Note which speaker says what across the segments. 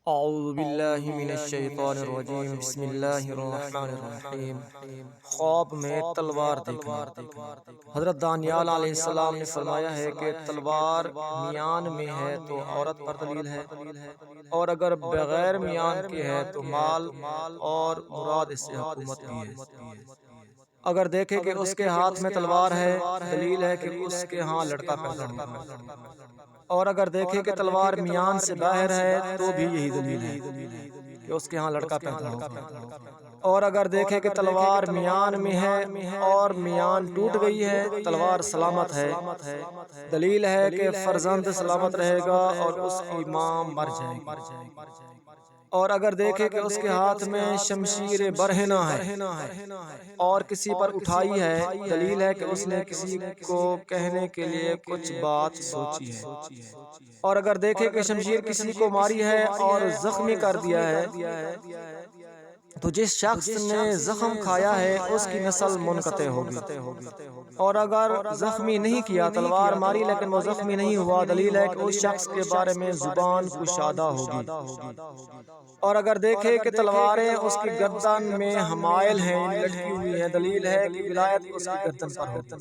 Speaker 1: اعوذ باللہ من الشیطان الرجیم بسم اللہ الرحمن الرحیم۔ خواب میں تلوار دیکھنا۔ حضرت دانیال علیہ السلام نے فرمایا ہے کہ تلوار میان میں ہے تو عورت پر دلیل ہے، اور اگر بغیر میان کے ہے تو مال اور مراد اس سے حکومت بھی ہے۔ اگر دیکھے کہ اس کے ہاتھ میں تلوار ہے، دلیل ہے کہ اس کے ہاں لڑکا پیدا ہوگا، اور اگر دیکھے کہ تلوار میان سے باہر ہے تو بھی یہی دلیل ہے کہ اس کے ہاں لڑکا پیدا ہوگا، اور اگر دیکھے کہ تلوار میان میں ہے اور میان ٹوٹ گئی ہے، تلوار سلامت ہے، دلیل ہے کہ فرزند سلامت رہے گا اور اس کی ماں مر جائے گی، اور اگر دیکھے کہ اس کے ہاتھ میں شمشیر برہنہ ہے اور کسی پر اٹھائی ہے، دلیل ہے کہ اس نے کسی کو کہنے کے لیے کچھ بات سوچی ہے، اور اگر دیکھے کہ شمشیر کسی کو ماری ہے اور زخمی کر دیا ہے تو جس شخص نے زخم کھایا ہے اس کی نسل منقطع ہوگی، اور اگر زخمی نہیں کیا، تلوار ماری لیکن وہ زخمی نہیں ہوا، دلیل ہے کہ اس شخص کے بارے میں زبان کشادہ ہوگی، اور اگر دیکھے کہ تلواریں اس کی گردن میں حمائل ہیں، یعنی لٹکی ہوئی ہیں، دلیل ہے کہ ولایت اس کی گردن پر ہوگی،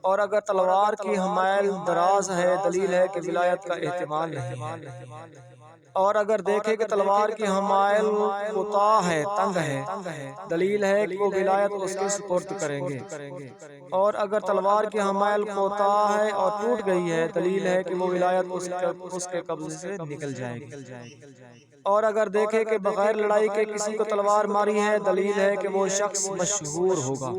Speaker 1: اور اگر تلوار کی حمائل دراز ہے، دلیل ہے کہ ولایت کا احتمال نہیں ہے، اور اگر دیکھے کہ تلوار کی حمائل کوتاہ ہے، تنگ ہے، دلیل ہے کہ وہ ولایت اس کے سپرد کریں گے، اور اگر تلوار کی حمائل کوتاہ ہے اور ٹوٹ گئی ہے، دلیل ہے کہ وہ ولایت اس کے قبضے سے نکل جائے گی، اور اگر دیکھے کہ بغیر لڑائی کے کسی کو تلوار ماری ہے، دلیل ہے کہ وہ شخص مشہور ہوگا۔